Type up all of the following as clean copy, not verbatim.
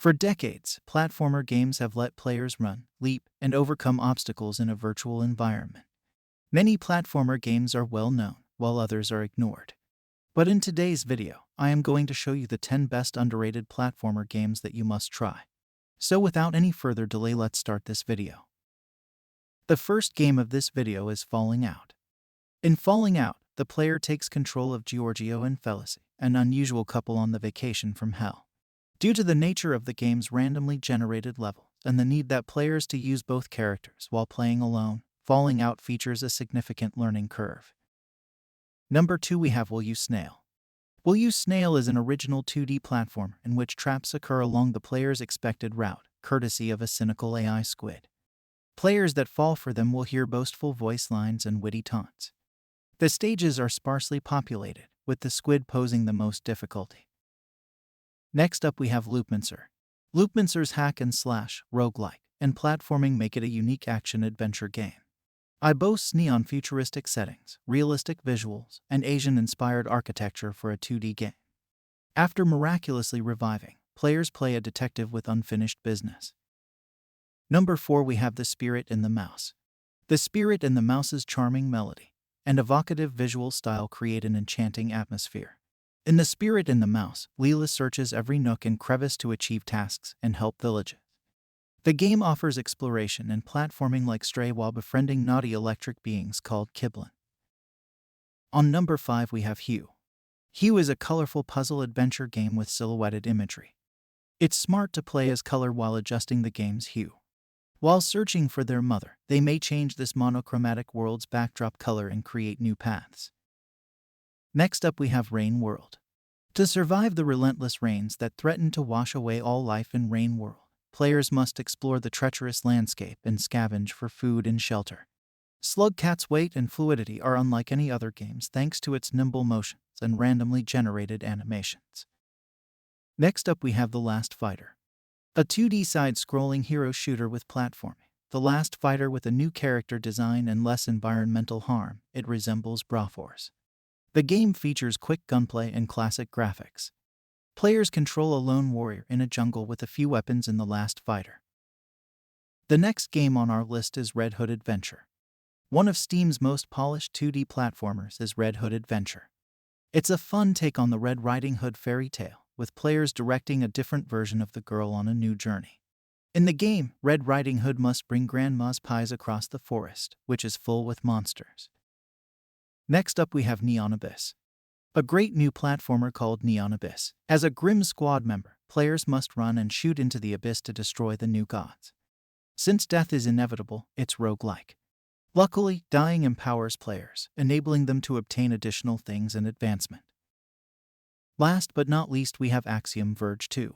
For decades, platformer games have let players run, leap, and overcome obstacles in a virtual environment. Many platformer games are well known, while others are ignored. But in today's video, I am going to show you the 10 best underrated platformer games that you must try. So without any further delay, let's start this video. The first game of this video is Falling Out. In Falling Out, the player takes control of Giorgio and Felicie, an unusual couple on the vacation from hell. Due to the nature of the game's randomly generated levels and the need that players to use both characters while playing alone, Falling Out features a significant learning curve. Number 2, we have You Snail. You Snail is an original 2D platformer in which traps occur along the player's expected route, courtesy of a cynical AI squid. Players that fall for them will hear boastful voice lines and witty taunts. The stages are sparsely populated, with the squid posing the most difficulty. Next up we have Loopmancer. Loopmancer's hack-and-slash, roguelike, and platforming make it a unique action-adventure game. It boasts neon futuristic settings, realistic visuals, and Asian-inspired architecture for a 2D game. After miraculously reviving, players play a detective with unfinished business. Number 4, we have The Spirit and the Mouse. The Spirit and the Mouse's charming melody and evocative visual style create an enchanting atmosphere. In The Spirit and the Mouse, Leela searches every nook and crevice to achieve tasks and help villages. The game offers exploration and platforming like Stray while befriending naughty electric beings called Kiblin. On number 5 we have Hue. Hue is a colorful puzzle adventure game with silhouetted imagery. It's smart to play as color while adjusting the game's hue. While searching for their mother, they may change this monochromatic world's backdrop color and create new paths. Next up we have Rain World. To survive the relentless rains that threaten to wash away all life in Rain World, players must explore the treacherous landscape and scavenge for food and shelter. Slugcat's weight and fluidity are unlike any other games thanks to its nimble motions and randomly generated animations. Next up we have The Last Fighter. A 2D side-scrolling hero shooter with platforming. The Last Fighter with a new character design and less environmental harm, it resembles Broforce. The game features quick gunplay and classic graphics. Players control a lone warrior in a jungle with a few weapons in The Last Fighter. The next game on our list is Red Hood Adventure. One of Steam's most polished 2D platformers is Red Hood Adventure. It's a fun take on the Red Riding Hood fairy tale, with players directing a different version of the girl on a new journey. In the game, Red Riding Hood must bring Grandma's pies across the forest, which is full with monsters. Next up we have Neon Abyss. A great new platformer called Neon Abyss. As a grim squad member, players must run and shoot into the abyss to destroy the new gods. Since death is inevitable, it's roguelike. Luckily, dying empowers players, enabling them to obtain additional things and advancement. Last but not least we have Axiom Verge 2.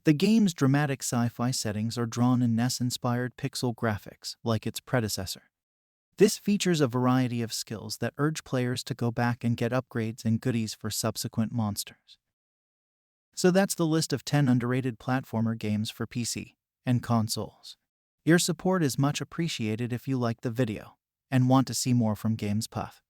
The game's dramatic sci-fi settings are drawn in NES-inspired pixel graphics, like its predecessor. This features a variety of skills that urge players to go back and get upgrades and goodies for subsequent monsters. So that's the list of 10 underrated platformer games for PC and consoles. Your support is much appreciated if you like the video and want to see more from Games Puff.